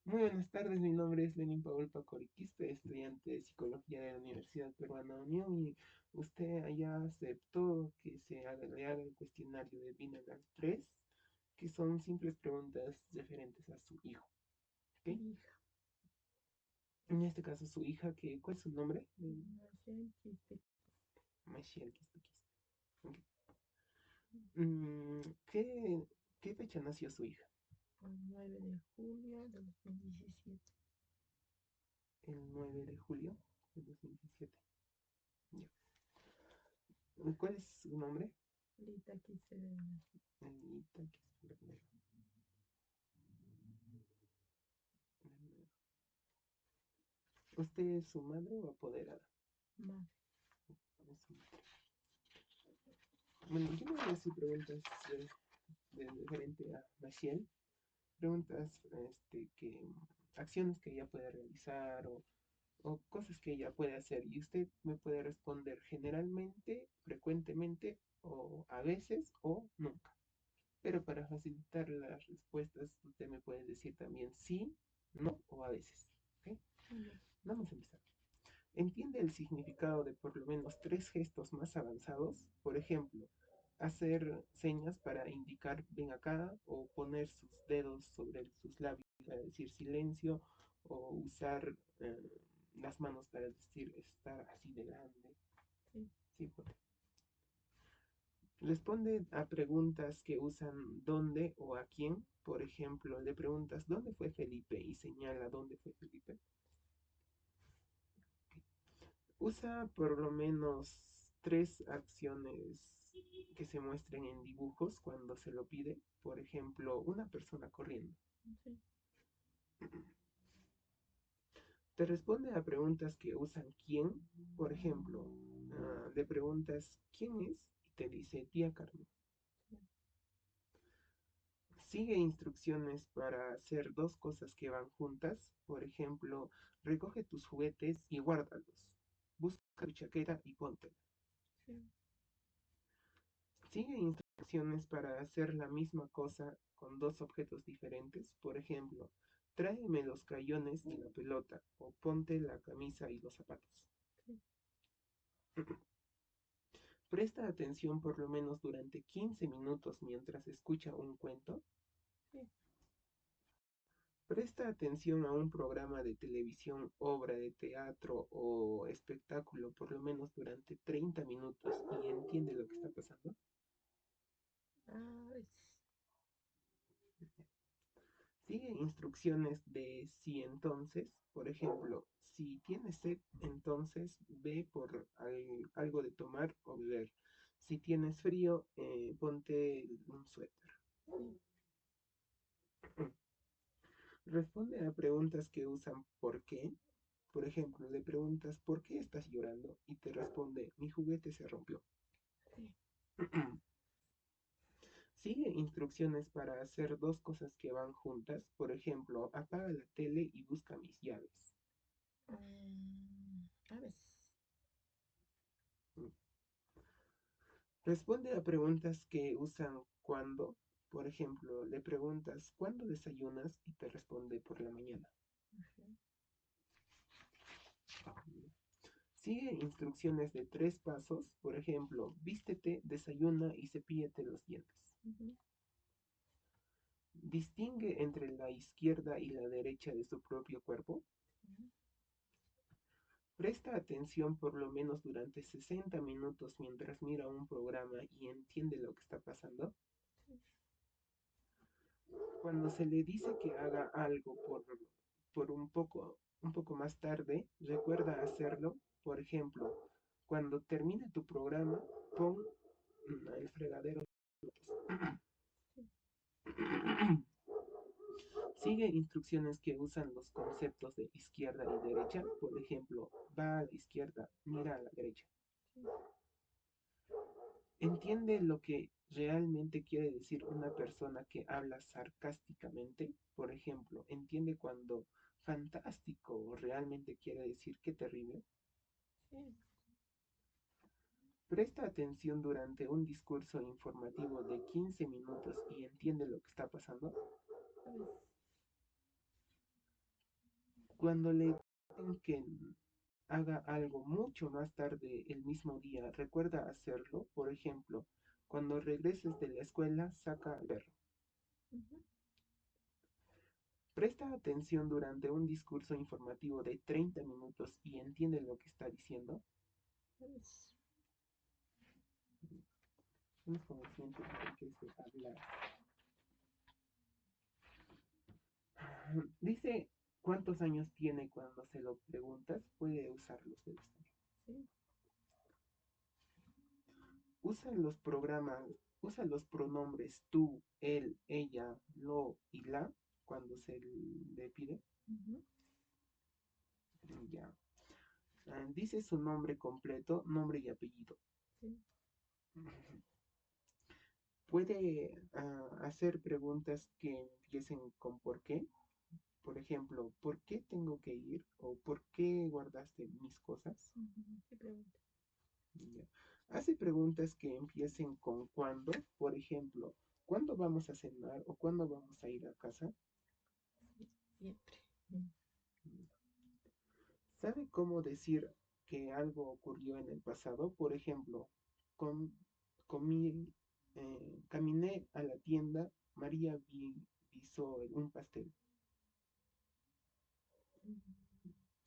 Muy buenas tardes, mi nombre es Lenin Paul Pacoriquiste, estudiante de Psicología de la Universidad Peruana Unión y usted allá aceptó que le haga el cuestionario de Binegal 3, que son simples preguntas referentes a su hijo, ¿ok? Mi En este caso su hija, ¿cuál es su nombre? Marcel Quispe, Machiel Quispe Quispe. Ok. Mm, ¿qué, ¿Qué fecha nació su hija? el 9 de julio de 2017. El 9 de julio de 2017. Ya. ¿Cuál es su nombre? Lita Quispe de Anita Quispe. ¿Usted es su madre o apoderada? Madre. Es su madre. Bueno, yo le voy a hacer preguntas referente a Maciel. Preguntas, acciones que ella puede realizar o cosas que ella puede hacer. Y usted me puede responder generalmente, frecuentemente, o a veces, o nunca. Pero para facilitar las respuestas, usted me puede decir también sí, no o a veces. ¿Ok? Ya. Vamos a empezar. Entiende el significado de por lo menos tres gestos más avanzados, por ejemplo, hacer señas para indicar ven acá o poner sus dedos sobre sus labios para decir silencio o usar las manos para decir estar así de grande. Sí. Sí, responde a preguntas que usan dónde o a quién. Por ejemplo, le preguntas ¿dónde fue Felipe? Y señala dónde fue Felipe. Usa por lo menos tres acciones que se muestren en dibujos cuando se lo pide. Por ejemplo, una persona corriendo. Sí. Te responde a preguntas que usan quién. Por ejemplo, le preguntas quién es y te dice tía Carmen. Sí. Sigue instrucciones para hacer dos cosas que van juntas. Por ejemplo, recoge tus juguetes y guárdalos. Busca tu chaqueta y póntela. Sí. Sigue instrucciones para hacer la misma cosa con dos objetos diferentes. Por ejemplo, tráeme los crayones y la pelota o ponte la camisa y los zapatos. Sí. Presta atención por lo menos durante 15 minutos mientras escucha un cuento. Sí. Presta atención a un programa de televisión, obra de teatro o espectáculo por lo menos durante 30 minutos y entiende lo que está pasando. Ah, Sigue instrucciones de si entonces, por ejemplo, si tienes sed, entonces ve por algo de tomar o beber. Si tienes frío, ponte un suéter. sí. Responde a preguntas que usan por qué. Por ejemplo, le preguntas ¿por qué estás llorando? Y te responde mi juguete se rompió. Sí. Sigue instrucciones para hacer dos cosas que van juntas. Por ejemplo, apaga la tele y busca mis llaves. A veces. Responde a preguntas que usan cuándo. Por ejemplo, le preguntas ¿cuándo desayunas? Y te responde por la mañana. Ujú. Sigue instrucciones de tres pasos. Por ejemplo, vístete, desayuna y cepíllate los dientes. Ujú. Distingue entre la izquierda y la derecha de su propio cuerpo. Ujú. Presta atención por lo menos durante 60 minutos mientras mira un programa y entiende lo que está pasando. Sí. Cuando se le dice que haga algo por un poco más tarde, recuerda hacerlo. Por ejemplo, cuando termine tu programa, pon el fregadero. Sí. Sigue instrucciones que usan los conceptos de izquierda y derecha. Por ejemplo, va a la izquierda, mira a la derecha. Sí. ¿Entiende lo que realmente quiere decir una persona que habla sarcásticamente? Por ejemplo, ¿entiende cuando fantástico realmente quiere decir qué terrible? Sí. Presta atención durante un discurso informativo de 15 minutos y entiende lo que está pasando. A veces. Cuando le dicen que haga algo mucho más tarde el mismo día, recuerda hacerlo. Por ejemplo, cuando regreses de la escuela, saca al perro. Ujú. Presta atención durante un discurso informativo de 30 minutos y entiende lo que está diciendo. Pues, Unos conocimientos que se habla. Dice cuántos años tiene cuando se lo preguntas. Puede usarlos ustedes también. sí. Usa los pronombres tú, él, ella, lo y la cuando se le pide. Ujú. Ya. Dice su nombre completo, nombre y apellido. Sí. Puede hacer preguntas que empiecen con por qué. Por ejemplo, ¿por qué tengo que ir? O ¿por qué guardaste mis cosas? Ujú. ¿Qué pregunta? Ya. Hace preguntas que empiecen con cuándo. Por ejemplo, ¿cuándo vamos a cenar? ¿O cuándo vamos a ir a casa? Sí, siempre. Mm. ¿Sabe cómo decir que algo ocurrió en el pasado? Por ejemplo, com- comí, caminé a la tienda, María visó un pastel. Ujú.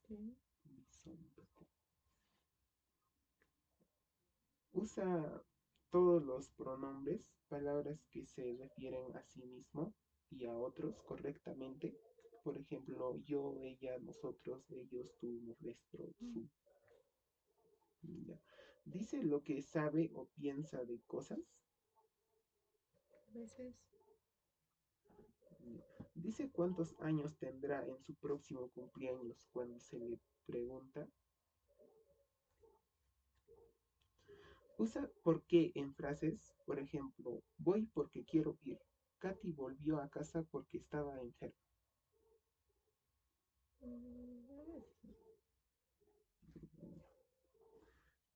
Sí. Visó un pastel. Usa todos los pronombres, palabras que se refieren a sí mismo y a otros correctamente. Por ejemplo, yo, ella, nosotros, ellos, tú, nuestro, Mm. su. Ya. Dice lo que sabe o piensa de cosas. A veces. Dice cuántos años tendrá en su próximo cumpleaños cuando se le pregunta. Usa por qué en frases, por ejemplo, voy porque quiero ir. Katy volvió a casa porque estaba enferma. A veces.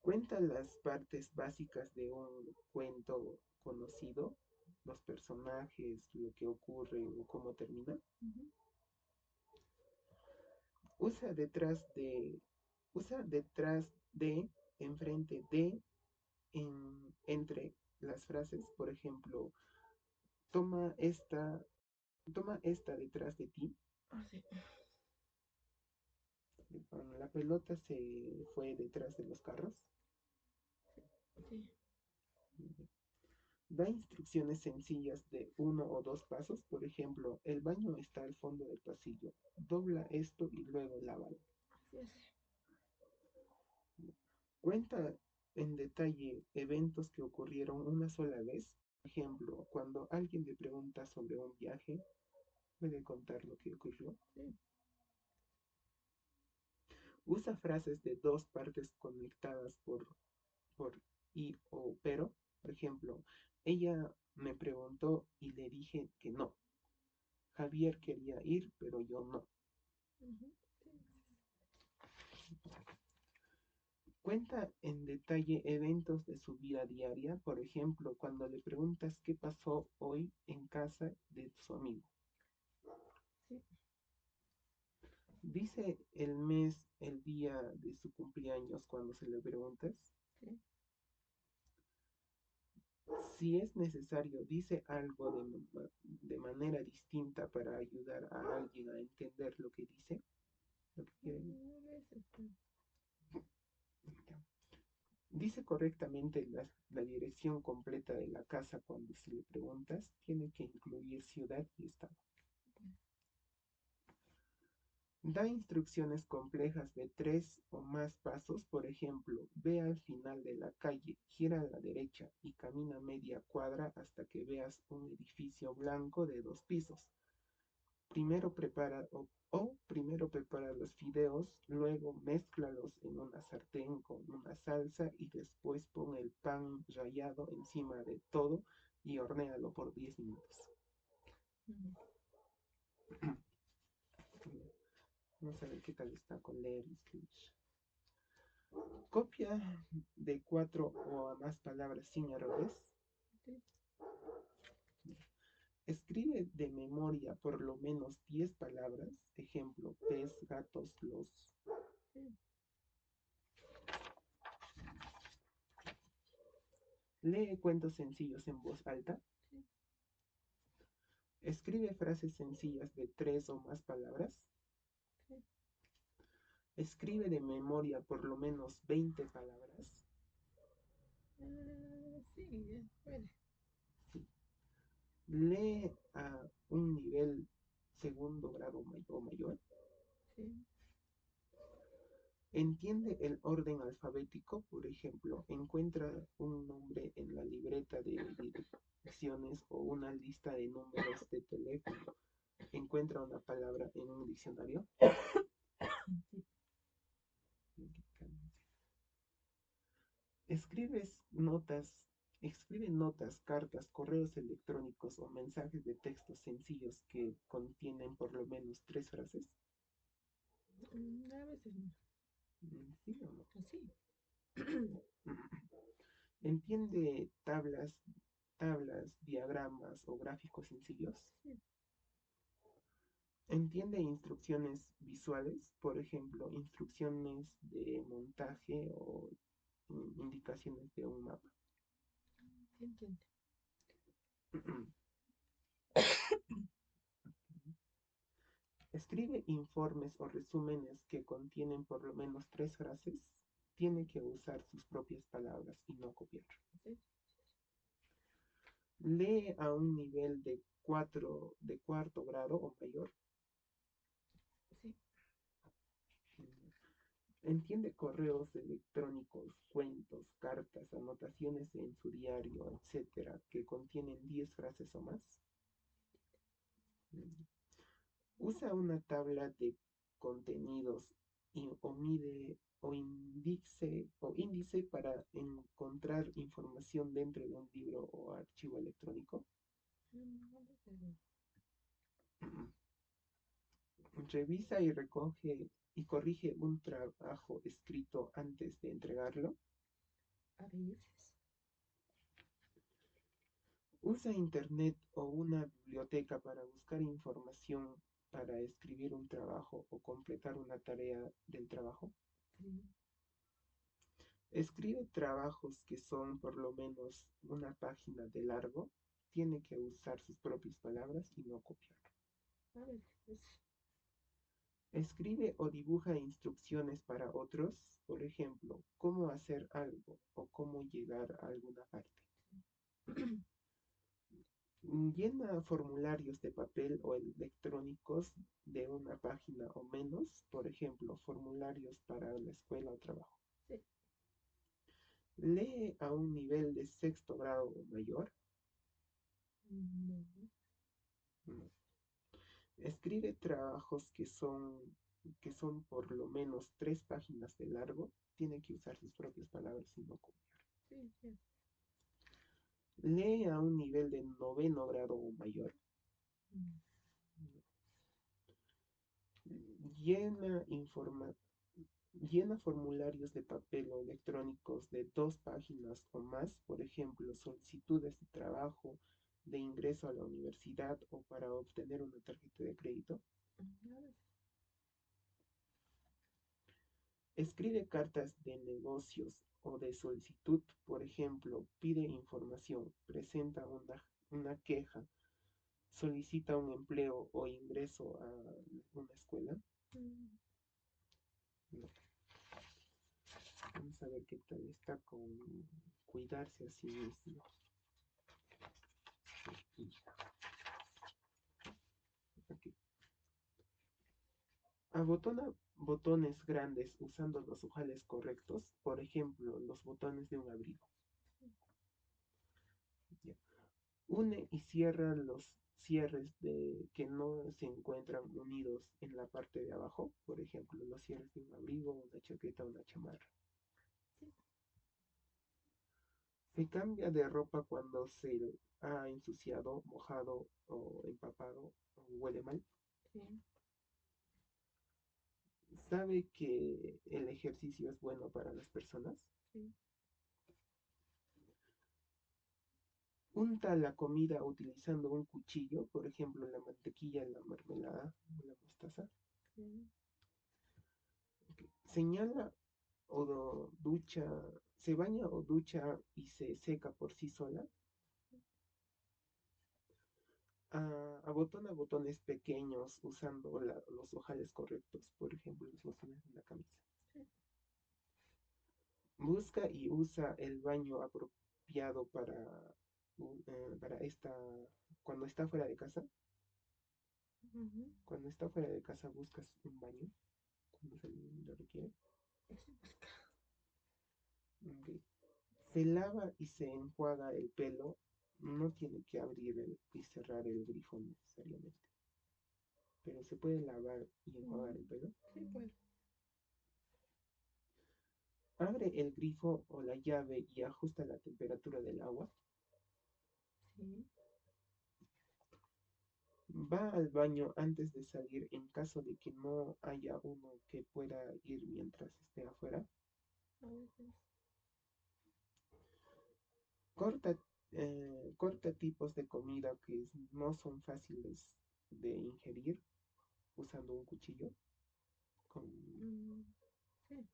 Cuenta las partes básicas de un cuento conocido, los personajes, lo que ocurre o cómo termina. Ujú. Usa detrás de, usa detrás de, enfrente de, entre las frases, por ejemplo, toma esta, toma esta detrás de ti. Ah, sí. La pelota se fue detrás de los carros. Sí. Da instrucciones sencillas de uno o dos pasos. Por ejemplo, el baño está al fondo del pasillo. Dobla esto y luego lávalo. Así es. Cuenta en detalle eventos que ocurrieron una sola vez. Por ejemplo, cuando alguien le pregunta sobre un viaje, puede contar lo que ocurrió. Sí. Usa frases de dos partes conectadas por y o pero. Por ejemplo, ella me preguntó y le dije que no. Javier quería ir, pero yo no. Ujú. Sí. Cuenta en detalle eventos de su vida diaria, por ejemplo, cuando le preguntas qué pasó hoy en casa de su amigo. Sí. Dice el mes, el día de su cumpleaños cuando se le preguntas. Sí. Si es necesario, dice algo de manera distinta para ayudar a alguien a entender lo que dice, lo que quiere. A veces. Dice correctamente la dirección completa de la casa cuando se le preguntas. Tiene que incluir ciudad y estado. Da instrucciones complejas de tres o más pasos, por ejemplo, ve al final de la calle, gira a la derecha y camina media cuadra hasta que veas un edificio blanco de 2 pisos. Primero prepara los fideos, luego mézclalos en una sartén con una salsa y después pon el pan rallado encima de todo y hornéalo por 10 minutos. Ujú. Vamos a ver qué tal está con leer y escribir. Copia de 4 o más palabras sin errores. Sí. Escribe de memoria por lo menos 10 palabras. Ejemplo, pez, gatos, los. sí, Lee cuentos sencillos en voz alta. sí, Escribe frases sencillas de 3 o más palabras. sí. Escribe de memoria por lo menos 20 palabras. Sí, puede. Sí. Lee a un nivel segundo grado o mayor. Sí, Entiende el orden alfabético, por ejemplo, encuentra un nombre en la libreta de direcciones o una lista de números de teléfono. Encuentra una palabra en un diccionario. sí. Escribes notas, escribe notas, cartas, correos electrónicos o mensajes de texto sencillos que contienen por lo menos 3 frases. A veces no. ¿Sí o no? Así. Entiende tablas, diagramas o gráficos sencillos. Sí. Entiende instrucciones visuales, por ejemplo, instrucciones de montaje o indicaciones de un mapa. Sí, entiende. Escribe informes o resúmenes que contienen por lo menos 3 frases. Tiene que usar sus propias palabras y no copiar. Sí, Lee a un nivel de cuarto grado o mayor. sí. Entiende correos electrónicos, cuentos, cartas, anotaciones en su diario, etcétera, que contienen 10 frases o más. Usa una tabla de contenidos o índice para encontrar información dentro de un libro o archivo electrónico. A veces no. Revisa y recoge y corrige un trabajo escrito antes de entregarlo. A veces. Usa internet o una biblioteca para buscar información para escribir un trabajo o completar una tarea del trabajo. Sí, Escribe trabajos que son por lo menos una página de largo. Tiene que usar sus propias palabras y no copiar. a veces. Escribe o dibuja instrucciones para otros, por ejemplo, cómo hacer algo o cómo llegar a alguna parte. Llena formularios de papel o electrónicos de una página o menos, por ejemplo, formularios para la escuela o trabajo. Sí. Lee a un nivel de sexto grado o mayor. No. No. Escribe trabajos que son por lo menos 3 páginas de largo. Tiene que usar sus propias palabras y no copiar. Sí, sí. Lee a un nivel de noveno grado o mayor. Mm, Llena, informa- llena formularios de papel o electrónicos de 2 páginas o más, por ejemplo, solicitudes de trabajo, de ingreso a la universidad o para obtener una tarjeta de crédito. a veces. Escribe cartas de negocios o de solicitud, por ejemplo, pide información, presenta una queja, solicita un empleo o ingreso a una escuela. Mm, No. Vamos a ver qué tal está con cuidarse a sí mismo. Aquí. Abotona botones grandes usando los ojales correctos, por ejemplo, los botones de un abrigo. Ya. Une y cierra los cierres que no se encuentran unidos en la parte de abajo, por ejemplo, los cierres de un abrigo, una chaqueta, una chamarra. sí, Se cambia de ropa cuando se ha ensuciado, mojado o empapado o huele mal. sí, Sabe que el ejercicio es bueno para las personas. sí. Unta la comida utilizando un cuchillo, por ejemplo, la mantequilla, la mermelada, la mostaza. sí, Ok. Señala o ducha, se baña o ducha y se seca por sí sola. Abotona botones pequeños usando los ojales correctos, por ejemplo, los botones de la camisa. sí. Busca y usa el baño apropiado para cuando está fuera de casa. Ujú. Cuando está fuera de casa buscas un baño, cuando se lo requiere. Ese busca. Ok. Se lava y se enjuaga el pelo. No tiene que abrir y cerrar el grifo necesariamente, pero se puede lavar y enjuagar Ujú. el pelo. Sí, puedo. Abre el grifo o la llave y ajusta la temperatura del agua. Sí. Va al baño antes de salir en caso de que no haya uno que pueda ir mientras esté afuera. A veces. Corta, corta tipos de comida que no son fáciles de ingerir usando un cuchillo. con- Mm, sí.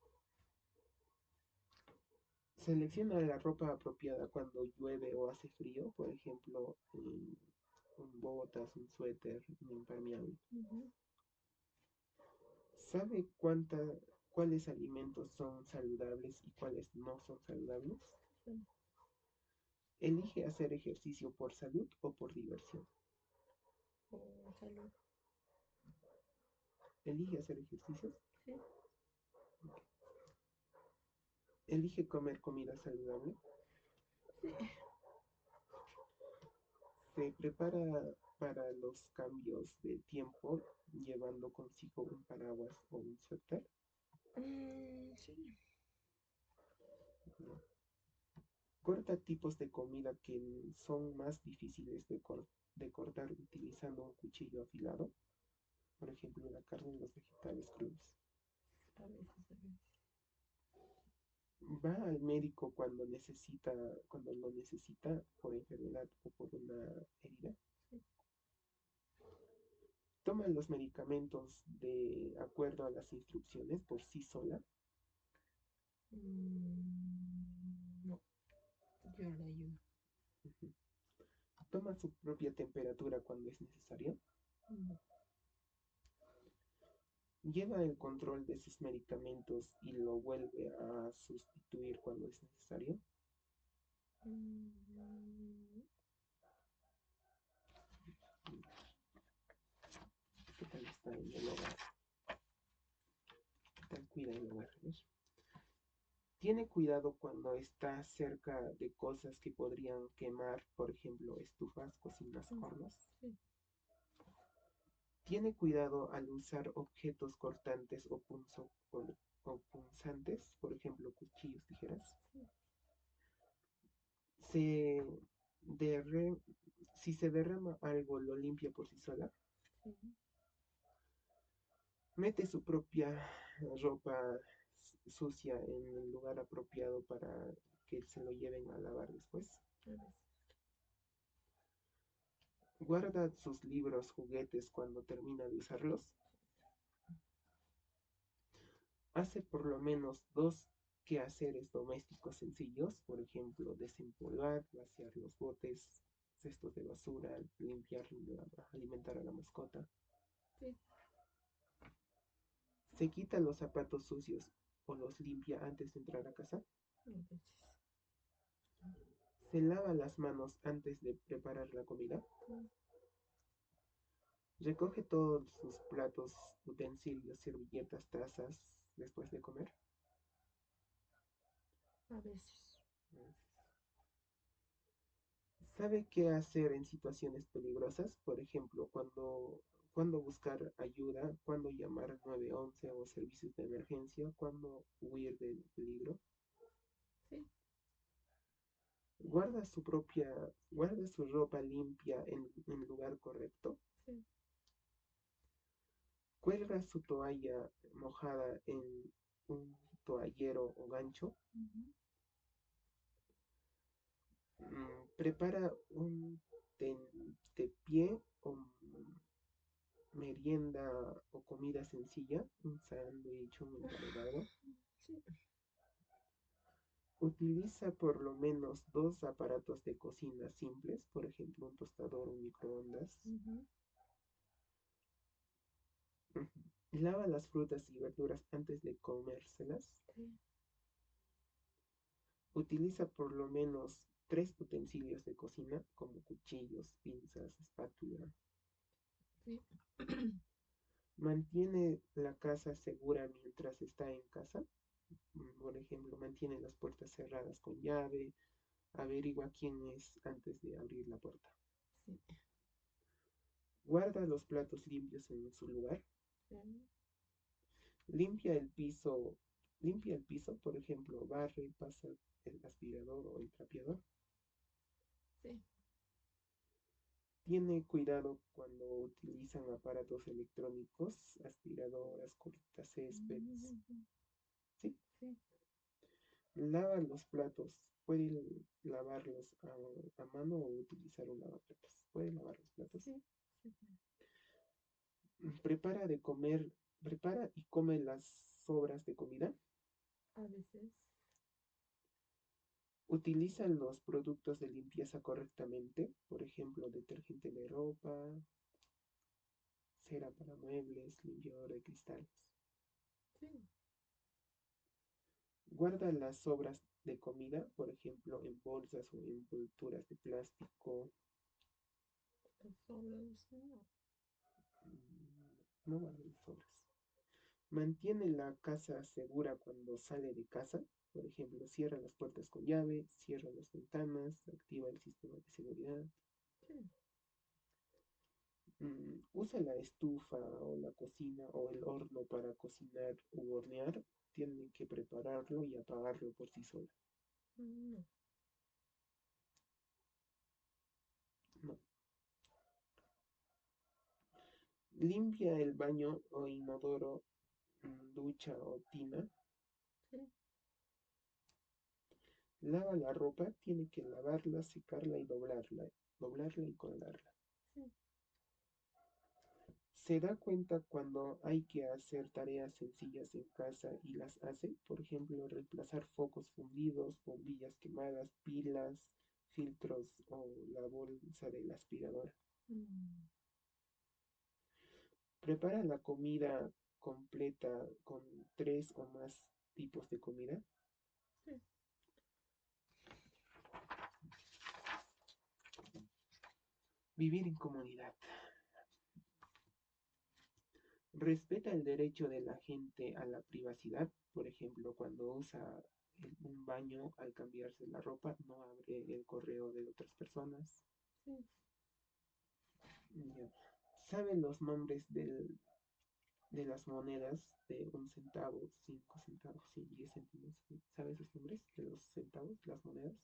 Selecciona la ropa apropiada cuando llueve o hace frío, por ejemplo, un botas, un suéter, un impermeable. Ujú. ¿Sabe cuáles alimentos son saludables y cuáles no son saludables? Sí. Elige hacer ejercicio por salud o por diversión. O salud. Elige hacer ejercicios. Sí. Elige comer comida saludable. Sí. Se prepara para los cambios de tiempo llevando consigo un paraguas o un suéter. Sí. ¿No? Corta tipos de comida que son más difíciles de cortar utilizando un cuchillo afilado. Por ejemplo, la carne y los vegetales crudos. A veces, a veces. Va al médico cuando lo necesita por enfermedad o por una herida. Sí. Toma los medicamentos de acuerdo a las instrucciones por sí sola. No, yo la ayudo. Ujú. Toma su propia temperatura cuando es necesario. No. Lleva el control de sus medicamentos y lo vuelve a sustituir cuando es necesario. Mm, ¿Qué tal está en el hogar? ¿Qué tal cuida el hogar? A ver. Tiene cuidado cuando está cerca de cosas que podrían quemar, por ejemplo, estufas, cocinas, mm, hornos. sí. Tiene cuidado al usar objetos cortantes o punzantes, por ejemplo, cuchillos, tijeras. Sí. Se derre- si se derrama algo, lo limpia por sí sola. Sí. Mete su propia ropa sucia en el lugar apropiado para que se lo lleven a lavar después. A veces. Guarda sus libros, juguetes cuando termina de usarlos. Hace por lo menos dos quehaceres domésticos sencillos, por ejemplo, desempolvar, vaciar los botes, cestos de basura, limpiar, alimentar a la mascota. Sí. Se quita los zapatos sucios o los limpia antes de entrar a casa. A veces. Se lava las manos antes de preparar la comida. Mm, Recoge todos sus platos, utensilios, servilletas, tazas después de comer. a veces. ¿Sabe qué hacer en situaciones peligrosas? Por ejemplo, cuando buscar ayuda, cuando llamar al 911 o servicios de emergencia, cuando huir del peligro. Sí. Guarda su ropa limpia en lugar correcto. Sí. Cuelga su toalla mojada en un toallero o gancho. Ujú. Prepara un tentepié o merienda o comida sencilla, un sándwich, un emparedado. Sí. Utiliza por lo menos dos aparatos de cocina simples, por ejemplo, un tostador o un microondas. Ujú. Ujú. Lava las frutas y verduras antes de comérselas. Sí. Utiliza por lo menos tres utensilios de cocina, como cuchillos, pinzas, espátula. Sí. Mantiene la casa segura mientras está en casa. Por ejemplo, mantiene las puertas cerradas con llave. Averigua quién es antes de abrir la puerta. Sí. Guarda los platos limpios en su lugar. Sí. Limpia el piso. Limpia el piso, por ejemplo, barre, pasa el aspirador o el trapeador. Sí. Tiene cuidado cuando utilizan aparatos electrónicos, aspiradoras, cortacéspedes. Ujú. ¿Sí? Sí. Lava los platos. Puede lavarlos a mano o utilizar un lavaplatos. Puede lavar los platos. Sí. Sí. Prepara de comer, prepara y come las sobras de comida. A veces. Utiliza los productos de limpieza correctamente, por ejemplo, detergente de ropa, cera para muebles, limpiador de cristales. Sí. Guarda las sobras de comida, por ejemplo, en bolsas o envolturas de plástico. Las sobras. No. No guarda las sobras. Mantiene la casa segura cuando sale de casa. Por ejemplo, cierra las puertas con llave, cierra las ventanas, activa el sistema de seguridad. Sí. Usa la estufa o la cocina o el horno para cocinar u hornear. Tienen que prepararlo y apagarlo por sí sola. No. No. Limpia el baño o inodoro, ducha o tina. Sí. Lava la ropa, tiene que lavarla, secarla y doblarla y colgarla. Sí. Se da cuenta cuando hay que hacer tareas sencillas en casa y las hace, por ejemplo, reemplazar focos fundidos, bombillas quemadas, pilas, filtros o la bolsa de la aspiradora. Mm. Prepara la comida completa con tres o más tipos de comida. Sí. Vivir en comunidad. Respeta el derecho de la gente a la privacidad. Por ejemplo, cuando usa un baño al cambiarse la ropa, no abre el correo de otras personas. Sí. Ya. Sabe los nombres de las monedas de un centavo, 5 centavos y 10 céntimos. ¿Sabe esos nombres de los centavos, las monedas?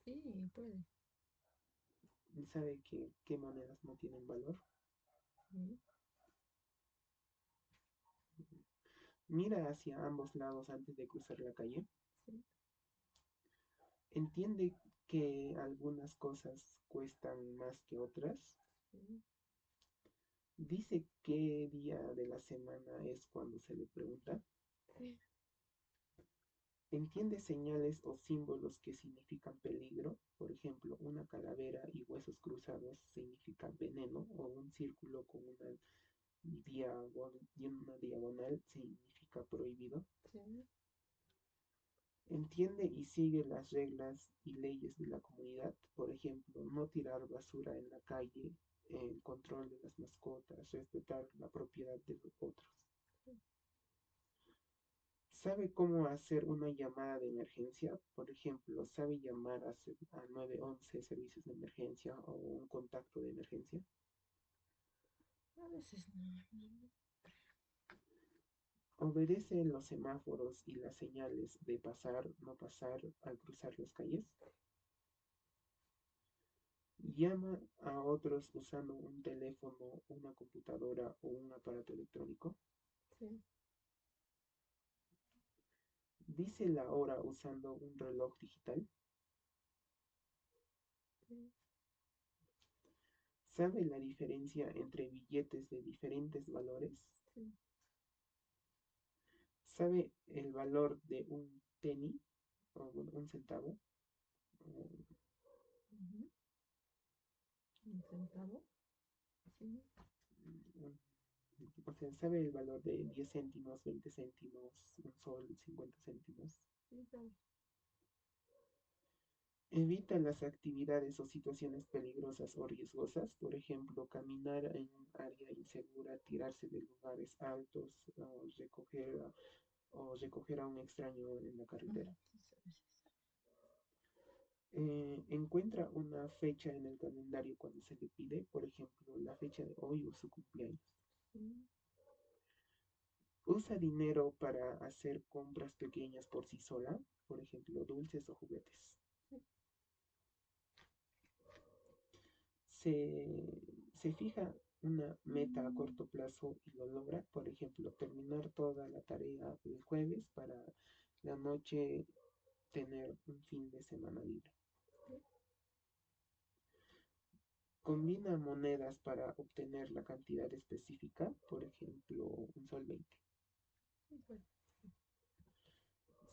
Sí, puede. ¿Sabe qué monedas no tienen valor? Sí. Mira hacia ambos lados antes de cruzar la calle. Sí. Entiende que algunas cosas cuestan más que otras. Sí. Dice qué día de la semana es cuando se le pregunta. Sí. Entiende señales o símbolos que significan peligro. Por ejemplo, una calavera y huesos cruzados significa veneno o un círculo con una diagonal significa prohibido. Sí. Entiende y sigue las reglas y leyes de la comunidad, por ejemplo, no tirar basura en la calle, el control de las mascotas, respetar la propiedad de los otros. ¿Sabe cómo hacer una llamada de emergencia? Por ejemplo, ¿sabe llamar a 911 servicios de emergencia o un contacto de emergencia? A veces no. No. ¿Obedece los semáforos y las señales de pasar, no pasar al cruzar las calles? Llama a otros usando un teléfono, una computadora o un aparato electrónico. Sí. Dice la hora usando un reloj digital. sí, Sabe la diferencia entre billetes de diferentes valores. sí, Sabe el valor de un penny o bueno, un centavo. O, ujú, un centavo, sí, un- o sea, sabe el valor de 10 céntimos, 20 céntimos, un sol, 50 céntimos. sí, sabes, Evita las actividades o situaciones peligrosas o riesgosas, por ejemplo, caminar en un área insegura, tirarse de lugares altos o recoger a un extraño en la carretera. sí, sabes, Encuentra una fecha en el calendario cuando se le pide, por ejemplo, la fecha de hoy o su cumpleaños. sí, Usa dinero para hacer compras pequeñas por sí sola, por ejemplo, dulces o juguetes. sí, Se, se fija una meta a mm, corto plazo y lo logra, por ejemplo, terminar toda la tarea el jueves para la noche tener un fin de semana libre. sí, Combina monedas para obtener la cantidad específica, por ejemplo, un sol 20. sí, pues,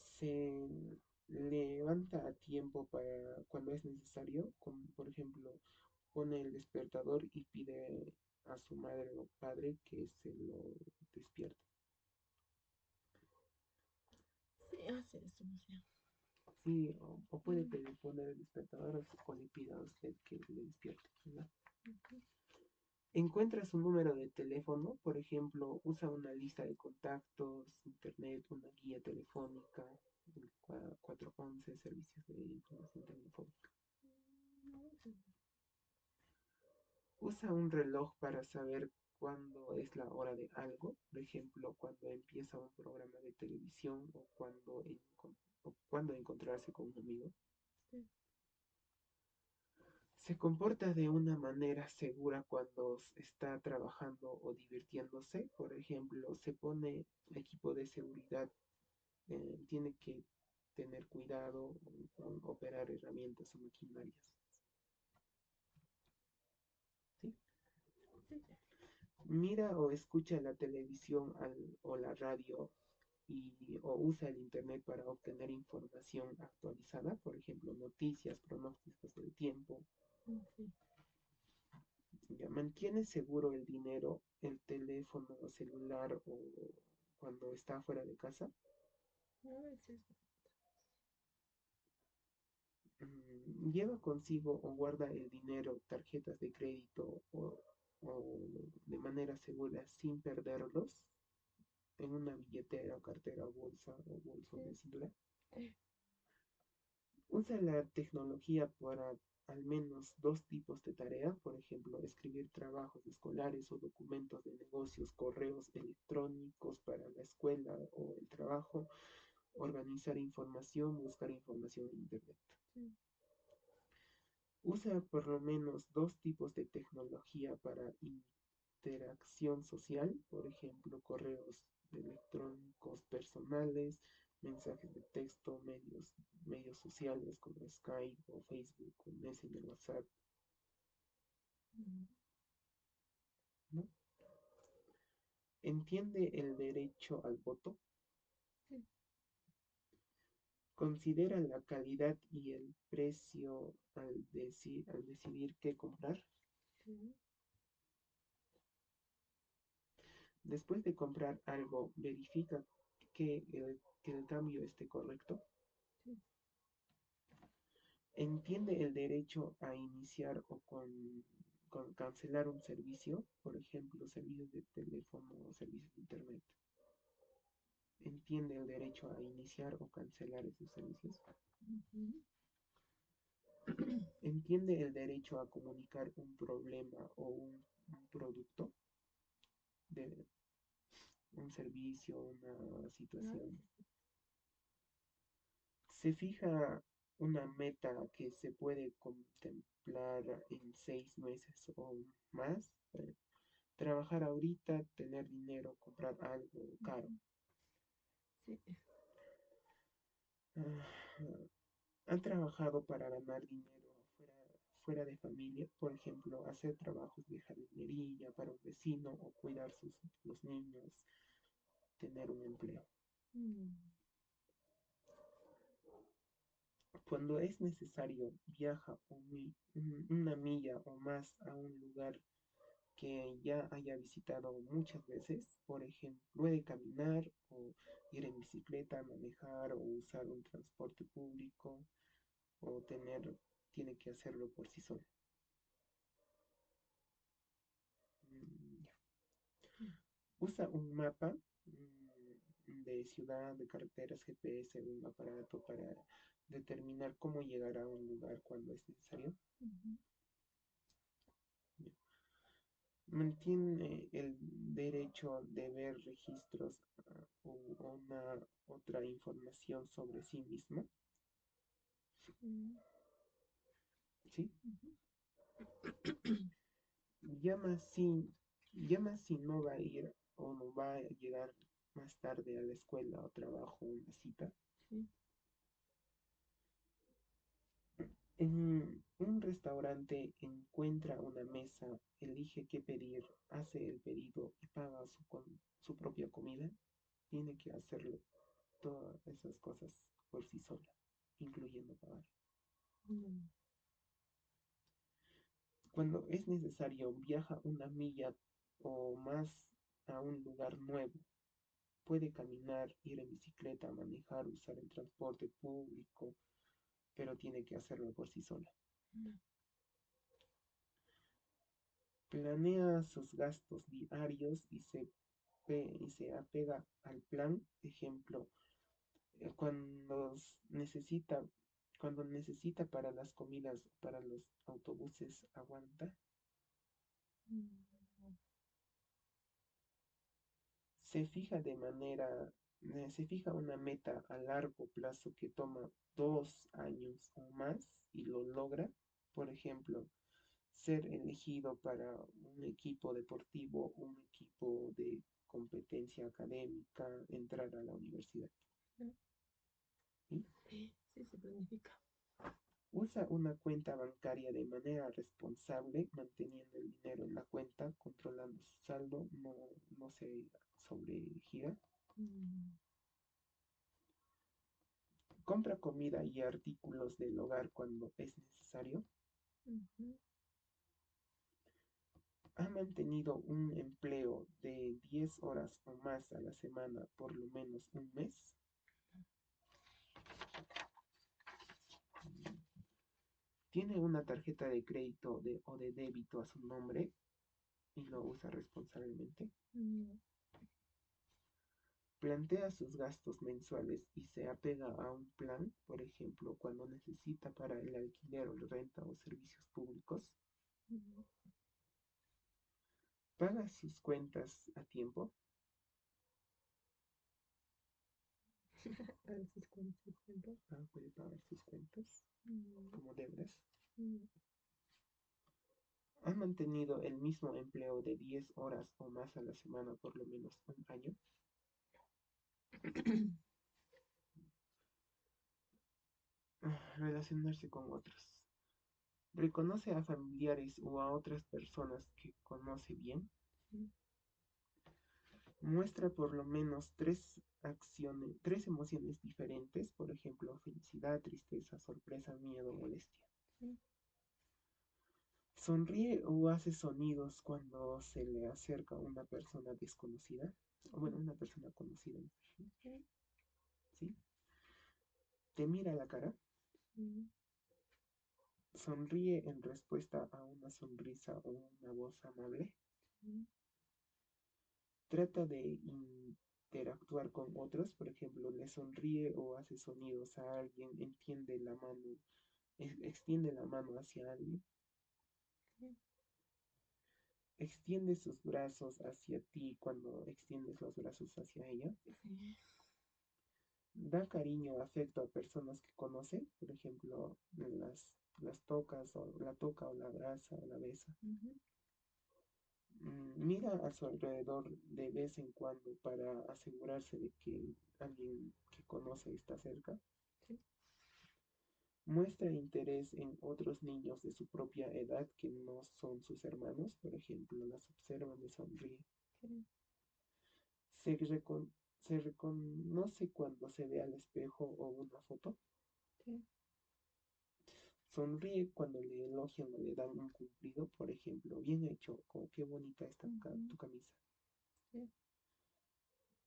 Se levanta a tiempo para cuando es necesario, como por ejemplo, pone el despertador y pide a su madre o padre que se lo despierte. sí, hace eso, o sea, Sí, o puede mm, poner el despertador o le pida a usted que le despierte, ¿verdad? ujú, Encuentra su número de teléfono, por ejemplo, usa una lista de contactos, internet, una guía telefónica, el 411, servicios de información telefónica. no, sí, Usa un reloj para saber cuándo es la hora de algo, por ejemplo, cuando empieza un programa de televisión o cuando encontrarse con un amigo. sí, Se comporta de una manera segura cuando está trabajando o divirtiéndose. Por ejemplo, se pone equipo de seguridad, tiene que tener cuidado con operar herramientas o maquinarias. ¿Sí? sí, Mira o escucha la televisión o la radio o usa el internet para obtener información actualizada, por ejemplo, noticias, pronósticos del tiempo. sí, Ya, mantiene seguro el dinero, el teléfono celular o cuando está fuera de casa. a veces, Lleva consigo o guarda el dinero, tarjetas de crédito o de manera segura sin perderlos en una billetera o cartera o bolsa o bolso de sí, cintura. sí, Usa la tecnología para al menos dos tipos de tareas, por ejemplo, escribir trabajos escolares o documentos de negocios, correos electrónicos para la escuela o el trabajo, organizar información, buscar información en Internet. sí, Usa por lo menos dos tipos de tecnología para interacción social, por ejemplo, correos electrónicos personales, mensajes de texto, medios sociales como Skype o Facebook o Messenger, WhatsApp, mm, ¿no? Entiende el derecho al voto, sí, considera la calidad y el precio al decidir qué comprar. sí, Después de comprar algo, verifica que el cambio esté correcto. sí, Entiende el derecho a iniciar o con cancelar un servicio, por ejemplo, servicios de teléfono o servicios de internet. Entiende el derecho a iniciar o cancelar esos servicios. ujú, Entiende el derecho a comunicar un problema o un producto, de un servicio, una a situación. veces, Se fija una meta que se puede contemplar en 6 meses o más. Trabajar ahorita, tener dinero, comprar algo caro. ujú, sí, Ah, ha trabajado para ganar dinero fuera de familia, por ejemplo, hacer trabajos de jardinería para un vecino o cuidar los niños, tener un empleo. Mm, Cuando es necesario, viaja una milla o más a un lugar que ya haya visitado muchas veces, por ejemplo, puede caminar o ir en bicicleta, manejar o usar un transporte público o tiene que hacerlo por sí sola. Ya. mm, Usa un mapa de ciudad, de carreteras, GPS, un aparato para determinar cómo llegar a un lugar cuando es necesario. ujú, Ya. Mantiene el derecho de ver registros o una otra información sobre sí misma, mm, ¿sí? ujú. Llama si, llama si no va a ir o no va a llegar más tarde a la escuela o trabajo o una cita. Sí. En un restaurante encuentra una mesa, elige qué pedir, hace el pedido y paga su propia comida. Tiene que hacerlo todas esas cosas por sí sola, incluyendo pagar. Mm, Cuando es necesario, viaja una milla o más a un lugar nuevo. Puede caminar, ir en bicicleta, manejar, usar el transporte público, pero tiene que hacerlo por sí sola. mm, Planea sus gastos diarios y se apega al plan. Ejemplo, necesita, cuando necesita para las comidas, para los autobuses, aguanta. mm, Se fija una meta a largo plazo que toma 2 años o más y lo logra. Por ejemplo, ser elegido para un equipo deportivo, un equipo de competencia académica, entrar a la universidad. mm. ¿Sí? Sí, se planifica. Usa una cuenta bancaria de manera responsable, manteniendo el dinero en la cuenta, controlando su saldo, no se sobregira. Mm, Compra comida y artículos del hogar cuando es necesario. ujú, Ha mantenido un empleo de 10 horas o más a la semana por lo menos un mes. Tiene una tarjeta de crédito o de débito a su nombre y lo usa responsablemente. mm, Plantea sus gastos mensuales y se apega a un plan, por ejemplo, cuando necesita para el alquiler o la renta o servicios públicos. mm. Paga sus cuentas a tiempo. A veces cuentas. Puede pagar sus cuentas Mm, como deudas. mm. Ha mantenido el mismo empleo de 10 horas o más a la semana por lo menos un año. Relacionarse con otros. Reconoce a familiares o a otras personas que conoce bien. Sí. Muestra por lo menos tres emociones diferentes, por ejemplo, felicidad, tristeza, sorpresa, miedo, molestia. Sí. Sonríe o hace sonidos cuando se le acerca una persona desconocida, o bueno, una persona conocida, Sí. ¿sí? Te mira a la cara, Mm, sonríe en respuesta a una sonrisa o una voz amable, sí. trata de interactuar con otros, por ejemplo, le sonríe o hace sonidos a alguien, extiende la mano hacia alguien, Sí. extiende sus brazos hacia ti cuando extiendes los brazos hacia ella, Sí. da cariño o afecto a personas que conoce, por ejemplo, las tocas o la toca o la abraza o la besa. Ujú, Mira a su alrededor de vez en cuando para asegurarse de que alguien que conoce está cerca. Muestra interés en otros niños de su propia edad que no son sus hermanos, por ejemplo, las observa, le sonríe. sí, Se, recon- Se reconoce cuando se ve al espejo o una foto. sí, Sonríe cuando le elogian o le dan un cumplido, por ejemplo, bien hecho, como qué bonita está ujú, tu camisa. sí,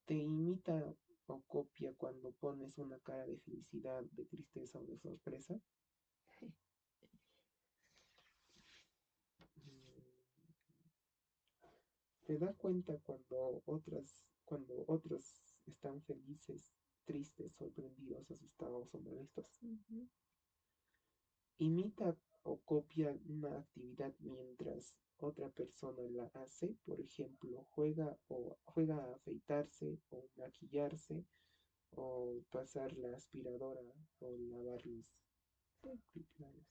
Te imita o copia cuando pones una cara de felicidad, de tristeza o de sorpresa. sí, Mm, Te da cuenta cuando otros están felices, tristes, sorprendidos, asustados o molestos. ujú, Imita o copia una actividad mientras otra persona la hace. Por ejemplo, juega a afeitarse o maquillarse o pasar la aspiradora o lavar los sí, platos.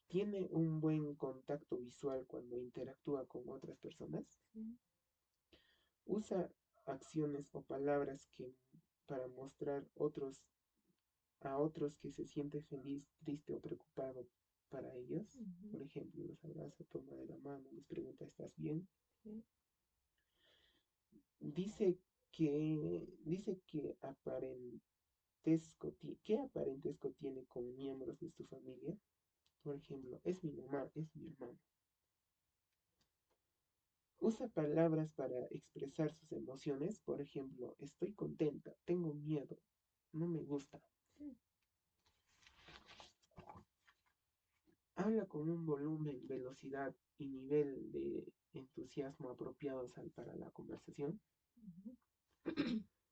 Tiene un buen contacto visual cuando interactúa con otras personas. sí, Usa acciones o palabras para mostrar a otros que se siente feliz, triste o preocupado para ellos. ujú, Por ejemplo, los abraza, toma de la mano, les pregunta, ¿estás bien? sí, Dice que ¿qué aparentesco tiene con miembros de su familia? Por ejemplo, es mi mamá, es mi hermano. Usa palabras para expresar sus emociones. Por ejemplo, estoy contenta, tengo miedo, no me gusta. sí, Habla con un volumen, velocidad y nivel de entusiasmo apropiados para la conversación. ujú,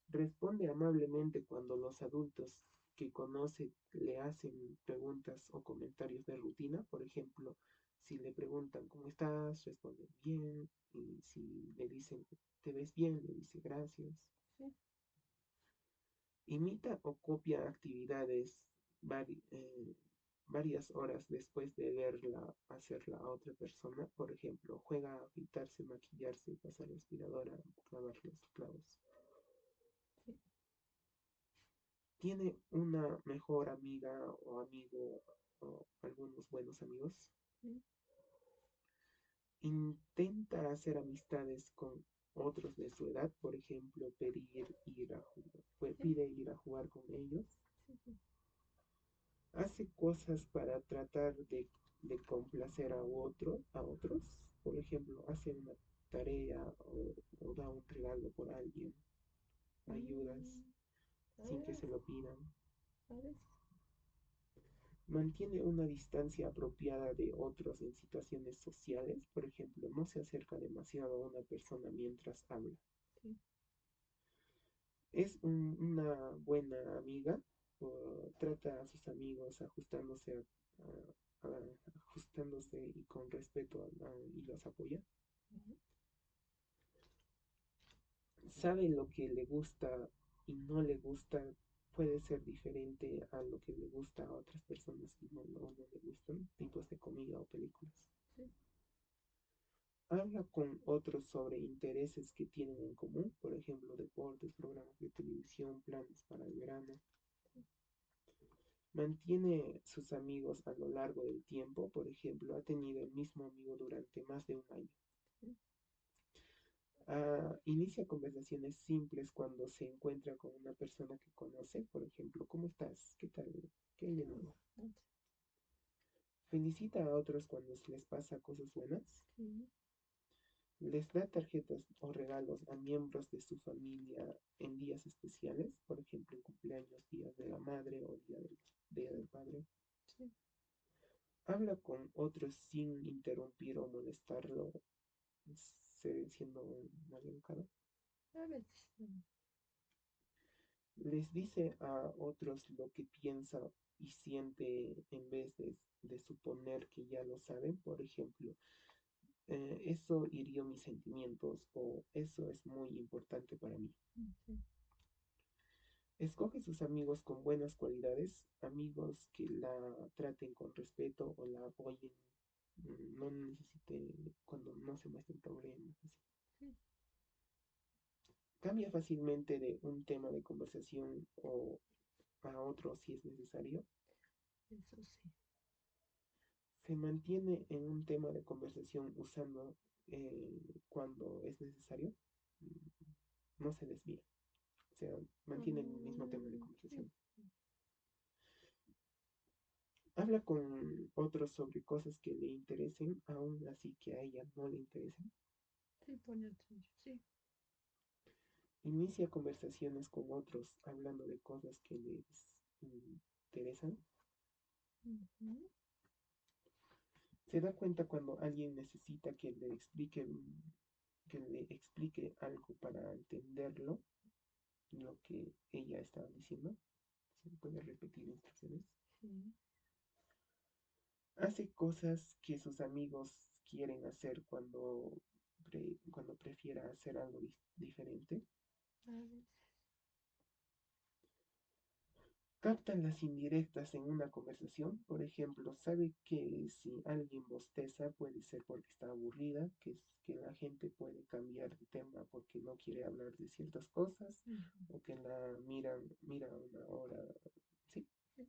Responde amablemente cuando los adultos que conoce le hacen preguntas o comentarios de rutina. Por ejemplo, si le preguntan cómo estás, responde bien. Y si le dicen te ves bien, le dice gracias. sí, Imita o copia actividades varias horas después de verla hacerla a otra persona. Por ejemplo, juega a afeitarse, maquillarse, pasar la aspiradora, lavar los clavos. sí, Tiene una mejor amiga o amigo o algunos buenos amigos. sí, Intenta hacer amistades con otros de su edad, por ejemplo, sí, pide ir a jugar con ellos. sí, sí, Hace cosas para tratar de complacer a otros. Por ejemplo, hace una tarea o da un regalo por alguien. Ayudas mm, a sin que veces, se lo pidan. a veces, Mantiene una distancia apropiada de otros en situaciones sociales. Por ejemplo, no se acerca demasiado a una persona mientras habla. sí, Es una buena amiga. Trata a sus amigos ajustándose y con respeto y los apoya. ujú, Sabe lo que le gusta y no le gusta. Puede ser diferente a lo que le gusta a otras personas y no le gustan, tipos de comida o películas. sí, Habla con otros sobre intereses que tienen en común, por ejemplo, deportes, programas de televisión, planes para el verano. Mantiene sus amigos a lo largo del tiempo, por ejemplo, ha tenido el mismo amigo durante más de un año. sí, Inicia conversaciones simples cuando se encuentra con una persona que conoce, por ejemplo, ¿cómo estás? ¿Qué tal? ¿Qué hay de nuevo? mm, Felicita a otros cuando se les pasa cosas buenas. sí, Les da tarjetas o regalos a miembros de su familia en días especiales, por ejemplo, en cumpleaños, días de la madre o día del padre. sí, Habla con otros sin interrumpir o molestarlo, siendo mal educado. a veces, Les dice a otros lo que piensa y siente en vez de suponer que ya lo saben. Por ejemplo, eso hirió mis sentimientos o eso es muy importante para mí. sí, Escoge sus amigos con buenas cualidades, amigos que la traten con respeto o la apoyen, no necesite cuando no se muestren problemas. Así. sí, Cambia fácilmente de un tema de conversación o a otro si es necesario. Eso sí. Se mantiene en un tema de conversación usando cuando es necesario. No se desvía. O sea, mantiene el mismo tema de Sí, conversación. Habla con otros sobre cosas que le interesen, aun así que a ella no le interesen. sí, pone atención. Sí. Inicia conversaciones con otros hablando de cosas que les interesan. Ujú. Se da cuenta cuando alguien necesita que le explique algo para entenderlo, lo que ella está diciendo. Se puede repetir instrucciones. Sí. Hace cosas que sus amigos quieren hacer cuando prefiera hacer algo diferente. A veces. Capta las indirectas en una conversación. Por ejemplo, sabe que si alguien bosteza puede ser porque está aburrida, que la gente puede cambiar de tema porque no quiere hablar de ciertas cosas, Ujú. o que mira una hora. Sí. Sí.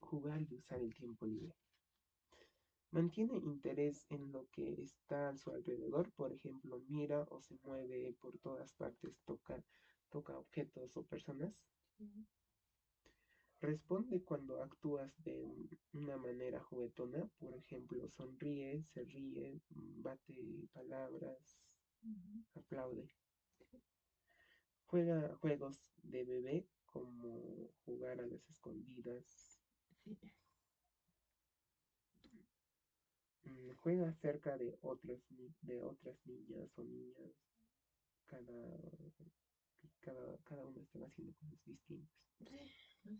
Jugar y usar el tiempo libre. Mantiene interés en lo que está a su alrededor, por ejemplo, mira o se mueve por todas partes, toca objetos o personas. Sí. Responde cuando actúas de una manera juguetona, por ejemplo, sonríe, se ríe, bate palabras, Ujú. aplaude. Juega juegos de bebé como jugar a las escondidas. Sí. Juega cerca de otras niñas o niñas. Cada, cada uno está haciendo cosas distintas. Sí.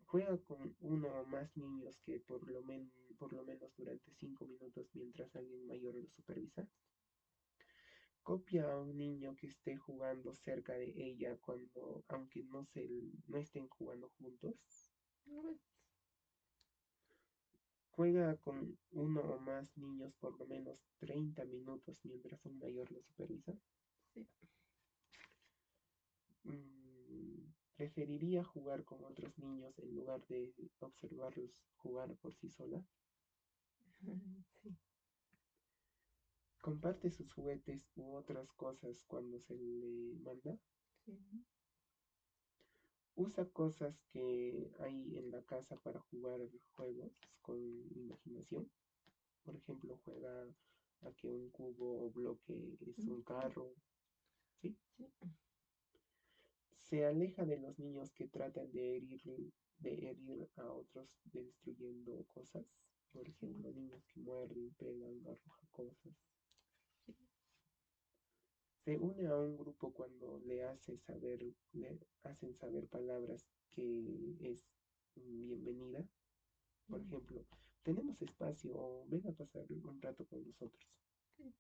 Juega con uno o más niños que por lo menos durante 5 minutos mientras alguien mayor lo supervisa. Copia a un niño que esté jugando cerca de ella aunque no estén jugando juntos. A veces. Juega con uno o más niños por lo menos 30 minutos mientras un mayor lo supervisa. Sí. Preferiría jugar con otros niños en lugar de observarlos jugar por sí sola. Sí. Comparte sus juguetes u otras cosas cuando se le manda. Sí. Usa cosas que hay en la casa para jugar juegos con imaginación. Por ejemplo, juega a que un cubo o bloque es un Ujú. carro. ¿Sí? Sí. Se aleja de los niños que tratan de herir a otros destruyendo cosas. Por Sí. ejemplo, niños que muerden, pegan, arrojan cosas. Sí. Se une a un grupo cuando le hacen saber palabras que es bienvenida. Por Mm. ejemplo, tenemos espacio o ven a pasar un rato con nosotros. Sí.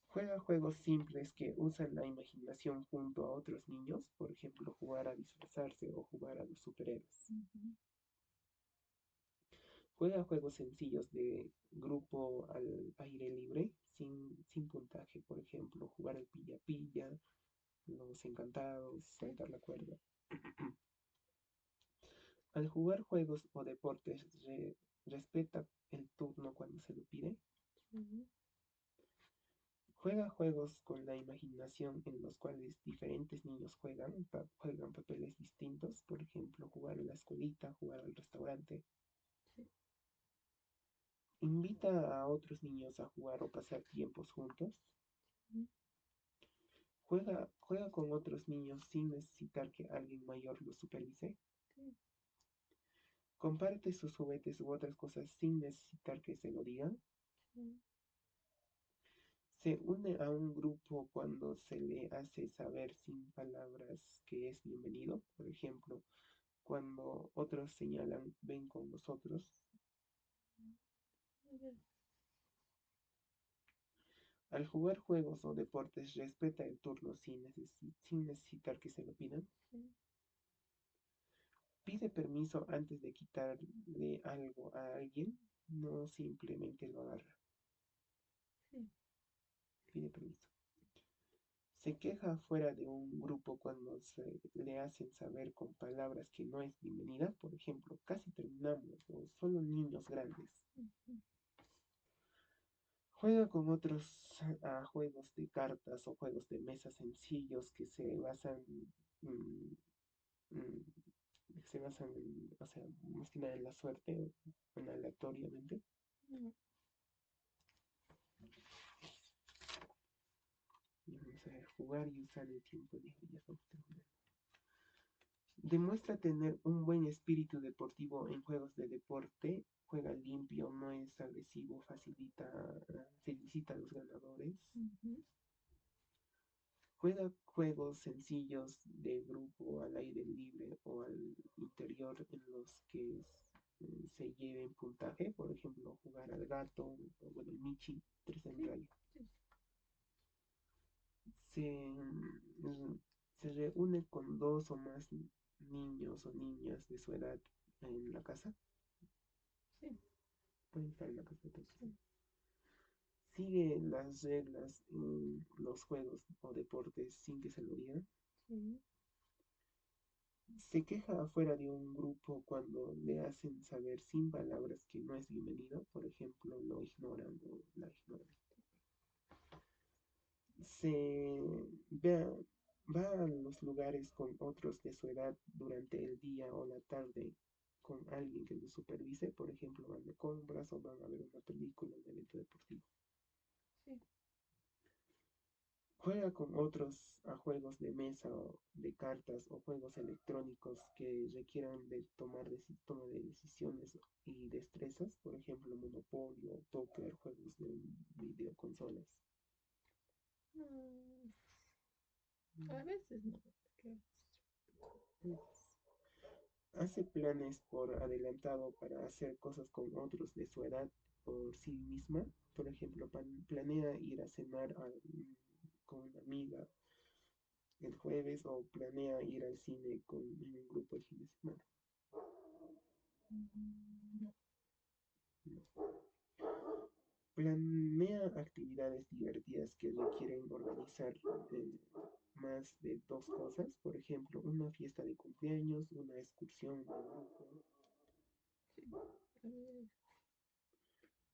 Juega juegos simples que usan la imaginación junto a otros niños, por ejemplo, jugar a disfrazarse o jugar a los superhéroes. Ujú. Juega juegos sencillos de grupo al aire libre, sin puntaje, por ejemplo, jugar al pilla-pilla, los encantados, Sí. saltar la cuerda. Al jugar juegos o deportes, respeta el turno cuando se lo pide. Sí. Juega juegos con la imaginación en los cuales diferentes niños juegan papeles distintos, por ejemplo, jugar a la escuelita, jugar al restaurante. Sí. Invita a otros niños a jugar o pasar tiempos juntos. Sí. Juega con otros niños sin necesitar que alguien mayor los supervise. Sí. Comparte sus juguetes u otras cosas sin necesitar que se lo digan. Sí. Se une a un grupo cuando se le hace saber sin palabras que es bienvenido. Por ejemplo, cuando otros señalan, ven con nosotros. A ver. Al jugar juegos o deportes, respeta el turno sin necesitar que se lo pidan. Sí. Pide permiso antes de quitarle algo a alguien, no simplemente lo agarra. Sí. Pide permiso. Se queja fuera de un grupo cuando se le hacen saber con palabras que no es bienvenida, por ejemplo, casi terminamos o solo niños grandes. Ujú. Juega con otros juegos de cartas o juegos de mesa sencillos que se basan, mm, mm, o sea, más que nada en la suerte o en aleatoriamente. No. Y vamos a ver, jugar y usar el tiempo libre. Ya estamos terminando. Demuestra tener un buen espíritu deportivo en juegos de deporte. Juega limpio, no es agresivo, felicita a los ganadores. Ujú. Juega juegos sencillos de grupo al aire libre o al interior en los que se lleven puntaje. Por ejemplo, jugar al gato o bueno, el Michi, tres en Sí, rayo. sí, Se reúne con dos o más niños o niñas de su edad en la casa. sí, Pueden estar en la casa de otra persona. sí, Sigue las reglas en los juegos o deportes sin que se lo digan. sí. Se queja afuera de un grupo cuando le hacen saber sin palabras que no es bienvenido. Por ejemplo, lo ignoran o la ignoran. Se vea- Va a los lugares con otros de su edad durante el día o la tarde con alguien que lo supervise. Por ejemplo, van de compras o van a ver una película, un evento deportivo. Sí. Juega con otros a juegos de mesa o de cartas o juegos electrónicos que requieran de toma de decisiones y destrezas, por ejemplo, Monopolio, póker, juegos de videoconsolas. No, a veces no. Porque Hace planes por adelantado para hacer cosas con otros de su edad por sí misma. Por ejemplo, planea ir a cenar con una amiga el jueves o planea ir al cine con un grupo el fin de semana. no. Planea actividades divertidas que requieren organizar más de dos cosas, por ejemplo, una fiesta de cumpleaños, una excursión en grupo. Sí. A ver,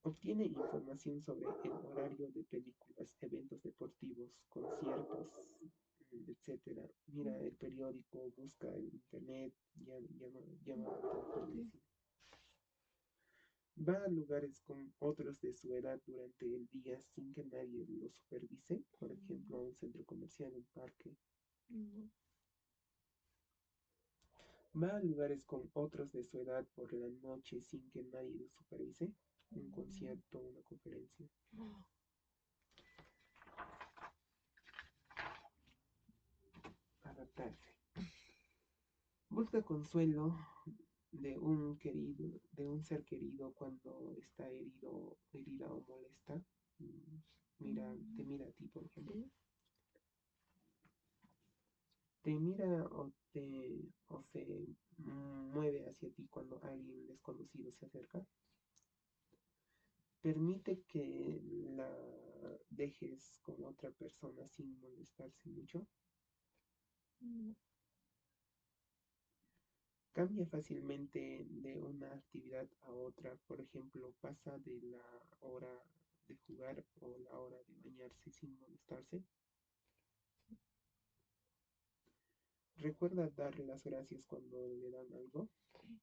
Obtiene información sobre el horario de películas, eventos deportivos, conciertos, etcétera. Mira mm, el periódico, busca en internet, llama al trabajo de sí. vecino. Va a lugares con otros de su edad durante el día sin que nadie lo supervise, por ejemplo, a un centro comercial, un parque. No. Va a lugares con otros de su edad por la noche sin que nadie lo supervise, un Mm, concierto, una conferencia. no. Adaptarse. Busca consuelo de un ser querido cuando está herido, herida o molesta. Te Mm, mira a ti, por ejemplo. sí. Te mira o se mueve hacia ti cuando alguien desconocido se acerca. Permite que la dejes con otra persona sin molestarse mucho. No. Cambia fácilmente de una actividad a otra. Por ejemplo, pasa de la hora de jugar o la hora de bañarse sin molestarse. Recuerda dar las gracias cuando le dan algo. Sí.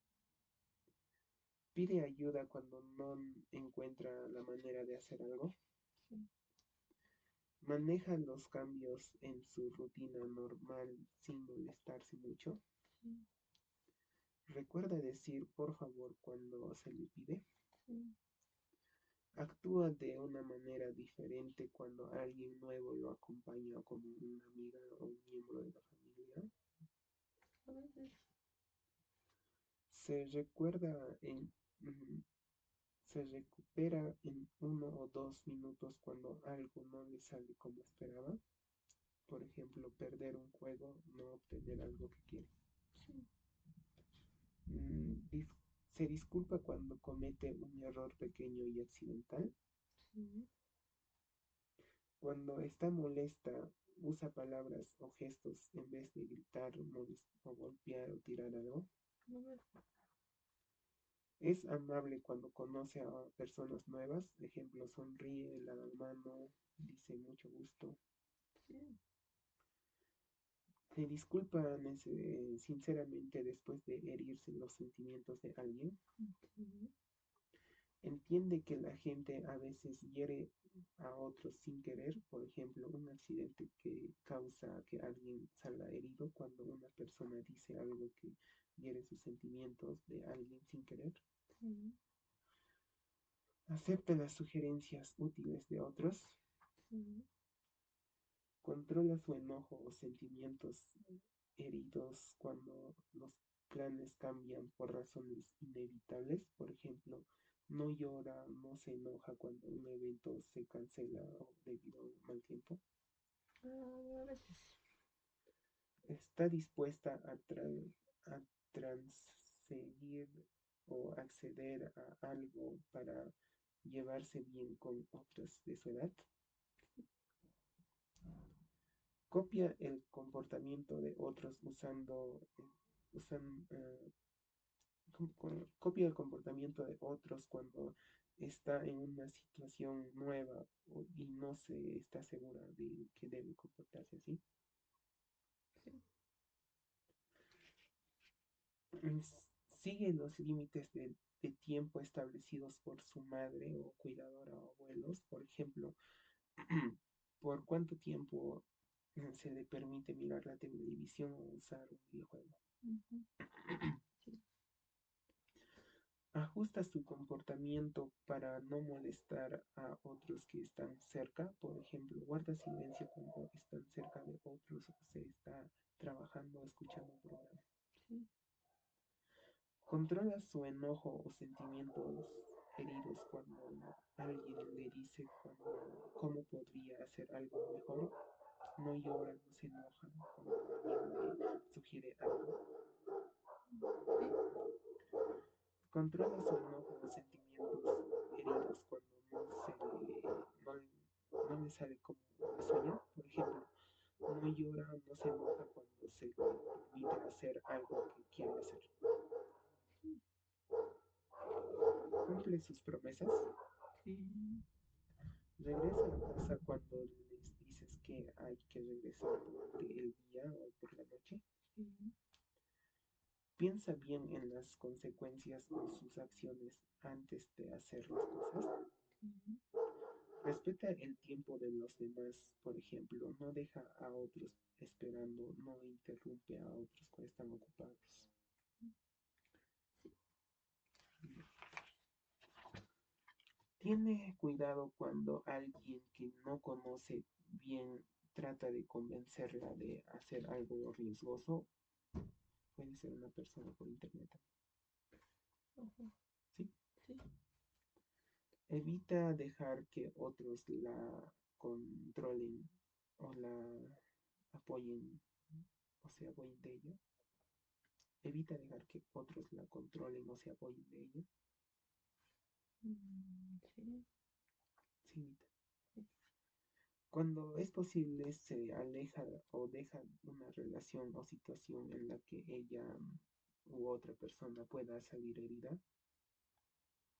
Pide ayuda cuando no encuentra la manera de hacer algo. Sí. Maneja los cambios en su rutina normal sin molestarse mucho. Sí. Recuerda decir por favor cuando se le pide. Sí. Actúa de una manera diferente cuando alguien nuevo lo acompaña como una amiga o un miembro de la familia. A veces. Se recuerda en, ujú, Se recupera en 1 o 2 minutos cuando algo no le sale como esperaba. Por ejemplo, perder un juego, no obtener algo que quiere. Sí. Mm, dis- Se disculpa cuando comete un error pequeño y accidental. Sí. Cuando está molesta, usa palabras o gestos en vez de gritar, o golpear o tirar algo. No me... Es amable cuando conoce a personas nuevas. Ejemplo, sonríe, le da la mano, dice mucho gusto. Sí. Se disculpa sinceramente después de herirse los sentimientos de alguien. Sí. Entiende que la gente a veces hiere a otros sin querer. Por ejemplo, un accidente que causa que alguien salga herido cuando una persona dice algo que hiere sus sentimientos de alguien sin querer. Sí. Acepta las sugerencias útiles de otros. Sí. Controla su enojo o sentimientos heridos cuando los planes cambian por razones inevitables. Por ejemplo, no llora, no se enoja cuando un evento se cancela o debido a un mal tiempo. A veces. Está dispuesta a transeguir o acceder a algo para llevarse bien con otros de su edad. Copia el comportamiento de otros usan, copia el comportamiento de otros cuando está en una situación nueva y no se está segura de que debe comportarse así. Sí. Mm, Sigue los límites de tiempo establecidos por su madre o cuidadora o abuelos. Por ejemplo, por cuánto tiempo se le permite mirar la televisión o usar un videojuego. Ujú. Sí. Ajusta su comportamiento para no molestar a otros que están cerca. Por ejemplo, guarda silencio cuando están cerca de otros o se está trabajando o escuchando un programa. Sí. Controla su enojo o sentimientos heridos cuando alguien le dice cómo podría hacer algo mejor. No llora, no se enoja cuando alguien le sugiere algo. Sí. Controla su enojo o sentimientos heridos cuando no le sale como le sueña. Por ejemplo, no llora, no se enoja cuando se le permite hacer algo que quiere hacer. Cumple sus promesas. Sí. Regresa a casa cuando les dices que hay que regresar durante el día o por la noche. Sí. Piensa bien en las consecuencias de sus acciones antes de hacer las cosas. Sí. Respeta el tiempo de los demás, por ejemplo, no deja a otros esperando, no interrumpe a otros cuando están ocupados. Tiene cuidado cuando alguien que no conoce bien trata de convencerla de hacer algo riesgoso. Puede ser una persona por internet. Ojo. ¿Sí? Sí. Evita dejar que otros la controlen o la apoyen o se apoyen de ella. Evita dejar que otros la controlen o se apoyen de ella. Sí. Sí, evita. Sí. Cuando es posible, se aleja o deja una relación o situación en la que ella u otra persona pueda salir herida.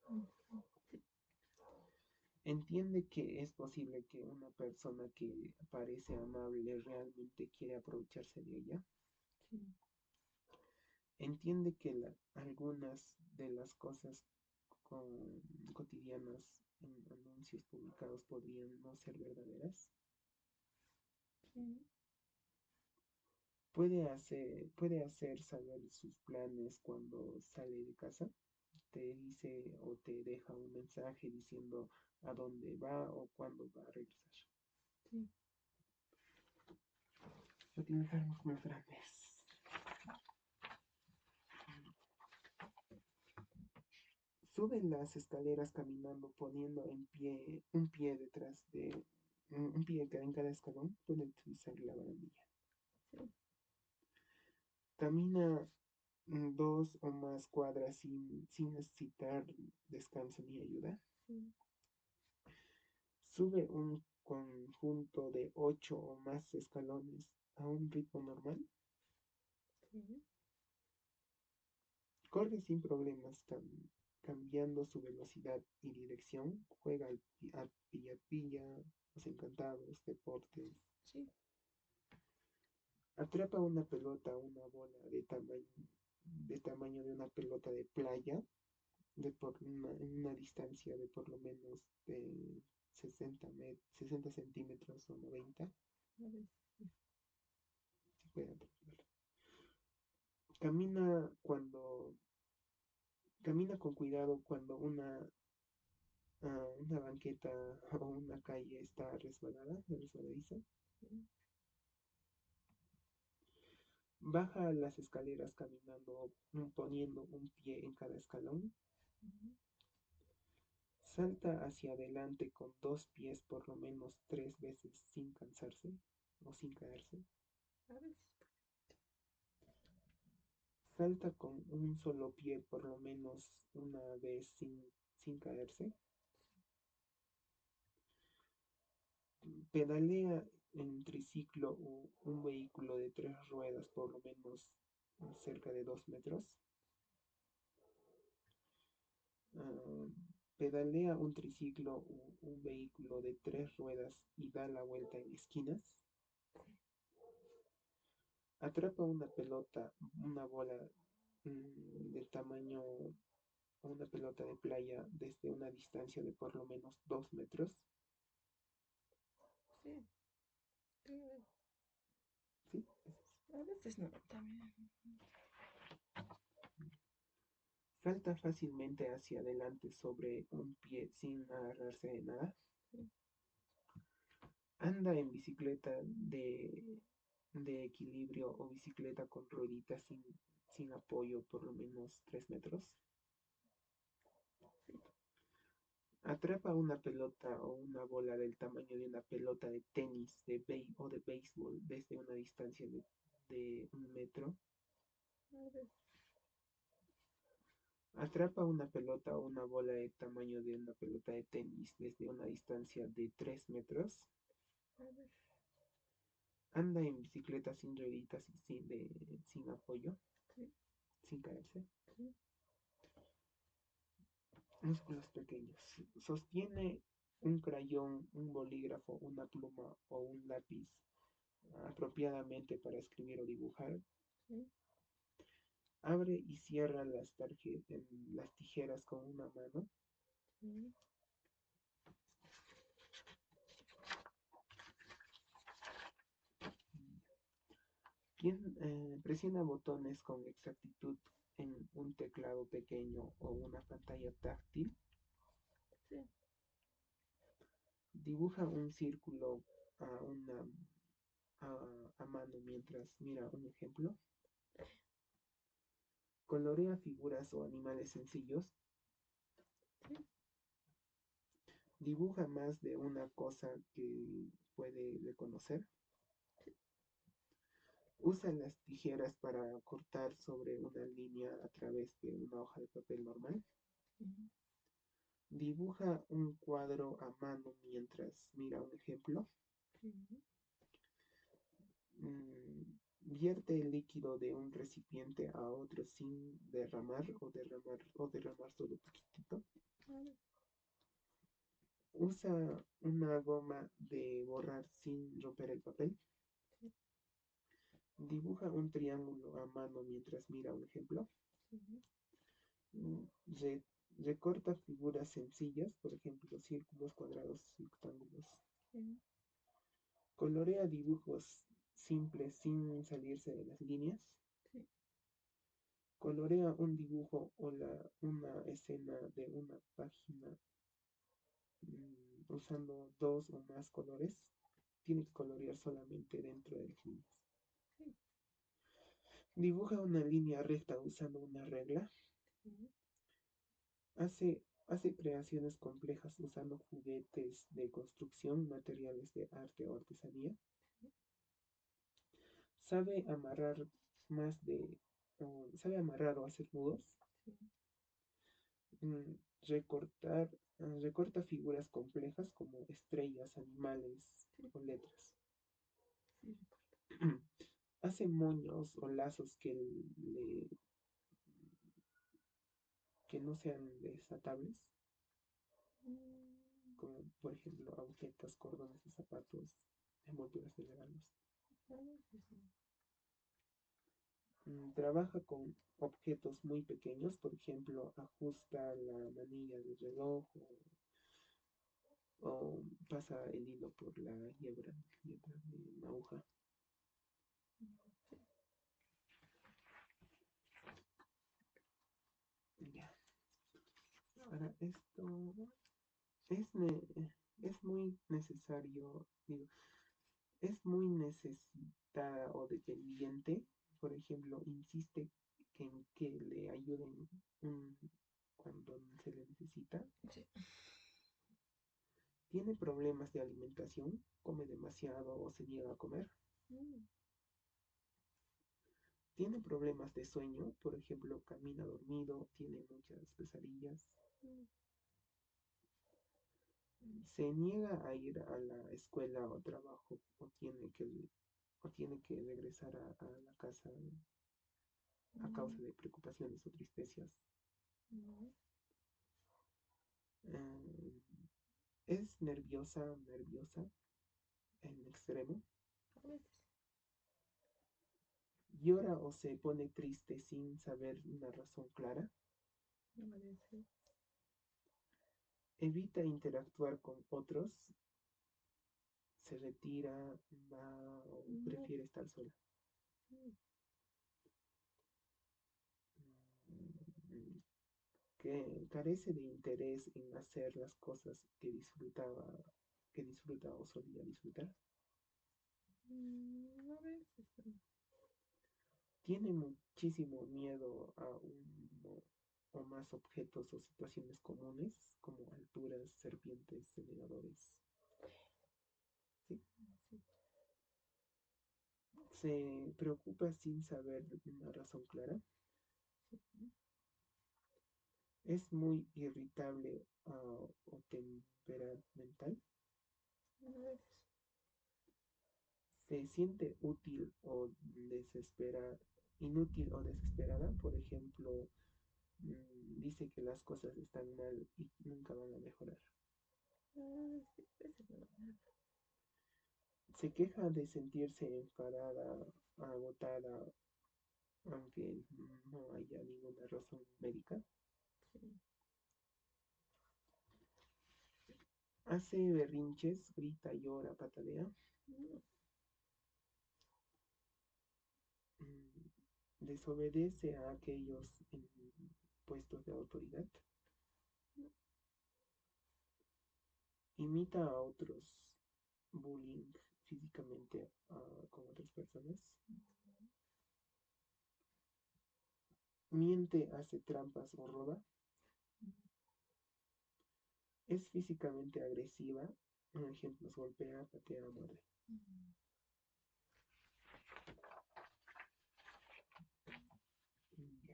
Sí. Entiende que es posible que una persona que parece amable realmente quiere aprovecharse de ella. Sí. Entiende que algunas de las cosas cotidianas en anuncios publicados podrían no ser verdaderas. Sí. Puede hacer saber sus planes cuando sale de casa. Te dice o te deja un mensaje diciendo a dónde va o cuándo va a regresar. Sí. Utilizamos muy grandes. Sube las escaleras caminando, poniendo un pie detrás de un pie en cada escalón. Puede utilizar la barandilla. Sí. Camina 2 o más cuadras sin necesitar descanso ni ayuda. Sí. Sube un conjunto de 8 o más escalones a un ritmo normal. Sí. Corre sin problemas cambiando su velocidad y dirección. Juega a pilla-pilla, los encantados, deportes. Sí. Atrapa una pelota, una bola de tamaño de una pelota de playa en una distancia de por lo menos de 60 centímetros o 90. A ver. Si puede atraparla. Camina cuando camina con cuidado cuando una banqueta o una calle está resbaladiza. Sí. Baja las escaleras caminando, poniendo un pie en cada escalón. Ujú. Salta hacia adelante con dos pies por lo menos 3 veces sin cansarse o sin caerse. A ver. Salta con un solo pie por lo menos una vez sin caerse. Pedalea en triciclo o un vehículo de 3 ruedas por lo menos cerca de 2 metros. Ah, pedalea un triciclo o un vehículo de 3 ruedas y da la vuelta en esquinas. Atrapa una pelota, una bola de tamaño, una pelota de playa desde una distancia de por lo menos 2 metros. Sí. Sí. ¿Sí? A veces no, también. Salta fácilmente hacia adelante sobre un pie sin agarrarse de nada. Sí. Anda en bicicleta de equilibrio o bicicleta con rueditas sin apoyo por lo menos 3 metros. Sí. Atrapa una pelota o una bola del tamaño de una pelota de tenis o de béisbol desde una distancia de 1 metro. A ver. Atrapa una pelota o una bola de tamaño de una pelota de tenis desde una distancia de 3 metros. A ver. Anda en bicicleta sin rueditas y sin apoyo, Sí. sin caerse. Sí. Músculos pequeños. Sostiene un crayón, un bolígrafo, una pluma o un lápiz apropiadamente para escribir o dibujar. Sí. Abre y cierra las tijeras con una mano. Sí. Presiona botones con exactitud en un teclado pequeño o una pantalla táctil. Sí. Dibuja un círculo a, una, a mano mientras mira un ejemplo. Colorea figuras o animales sencillos. Sí. Dibuja más de una cosa que puede reconocer. Usa las tijeras para cortar sobre una línea a través de una hoja de papel normal. Sí. Dibuja un cuadro a mano mientras mira un ejemplo. Sí. Vierte el líquido de un recipiente a otro sin derramar solo poquitito. A ver. Usa una goma de borrar sin romper el papel. Sí. Dibuja un triángulo a mano mientras mira un ejemplo. Sí. Mm, re- Recorta figuras sencillas, por ejemplo, círculos, cuadrados, rectángulos. Sí. Colorea dibujos simples sin salirse de las líneas. Sí. Colorea un dibujo o una escena de una página usando dos o más colores. Tiene que colorear solamente dentro de las líneas. Sí. Dibuja una línea recta usando una regla. Sí. Hace creaciones complejas usando juguetes de construcción, materiales de arte o artesanía. Sabe sabe amarrar o hacer nudos. Sí. mm, recortar, recorta figuras complejas como estrellas, animales Sí, o letras. sí, recuerdo. Hace moños o lazos que no sean desatables, Mm, como por ejemplo agujetas, cordones de zapatos, envolturas de regalos. claro, sí, sí. Trabaja con objetos muy pequeños, por ejemplo, ajusta la manilla del reloj o pasa el hilo por la hebra de una aguja. Sí. Ya. Ahora, esto es, ne- es muy necesario, digo, es muy necesitada o dependiente, por ejemplo, insiste en que le ayuden un- cuando se le necesita. Sí. Tiene problemas de alimentación, come demasiado o se niega a comer. Mm, Tiene problemas de sueño, por ejemplo, camina dormido, tiene muchas pesadillas. mm, Se niega a ir a la escuela o trabajo o tiene que regresar a la casa a causa mm, de preocupaciones o tristezas. mm. Eh, es nerviosa en extremo. A veces. Llora o se pone triste sin saber una razón clara. A veces. Evita interactuar con otros. Se retira, va o No. prefiere estar sola. Mm, Mm, que carece de interés en hacer las cosas que disfruta o solía disfrutar. a veces. Tiene muchísimo miedo a uno o más objetos o situaciones comunes, como alturas, serpientes, elevadores. ¿Sí? Sí. Se preocupa sin saber una razón clara. Sí. Es muy irritable o temperamental. A veces. Se siente inútil o desesperada. Por ejemplo, dice que las cosas están mal y nunca van a mejorar. Sí, a veces no. Se queja de sentirse enfadada, agotada, aunque no haya ninguna razón médica. Sí. Hace berrinches, grita, llora, patalea. No. Desobedece a aquellos en puestos de autoridad. No. Imita a otros, bullying físicamente con otras personas. Miente, hace trampas o roba. Es físicamente agresiva. Ejemplos, golpea, patea, muerde. Mm,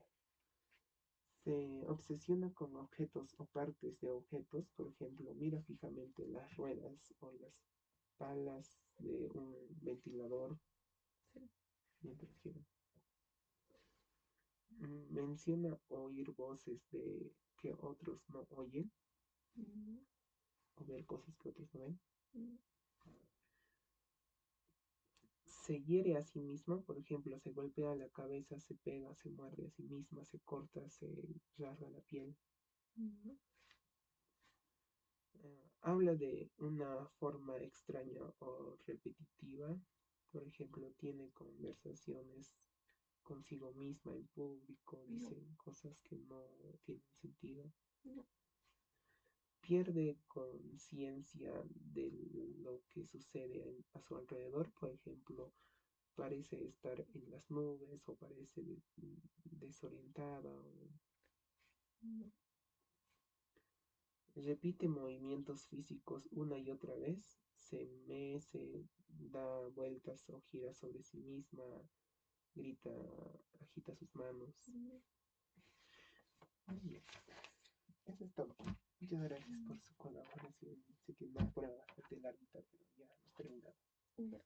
Se obsesiona con objetos o partes de objetos. Por ejemplo, mira fijamente las ruedas o las palas de un ventilador sí. mientras gira. Menciona oír voces que otros no oyen Mm, o ver cosas que otros no ven. mm, Se hiere a sí misma, por ejemplo, se golpea la cabeza, se pega, se muerde a sí misma, se corta, se rasga la piel. mm, Habla de una forma extraña o repetitiva. Por ejemplo, tiene conversaciones consigo misma en público, no. dice cosas que no tienen sentido. No. Pierde conciencia de lo que sucede a su alrededor. Por ejemplo, parece estar en las nubes o parece desorientada. No. Repite movimientos físicos una y otra vez. Se mece, da vueltas o gira sobre sí misma, grita, agita sus manos. No. Bien. Muchas gracias por su colaboración. Sé que es una prueba bastante larguita, pero ya hemos terminado. Ya.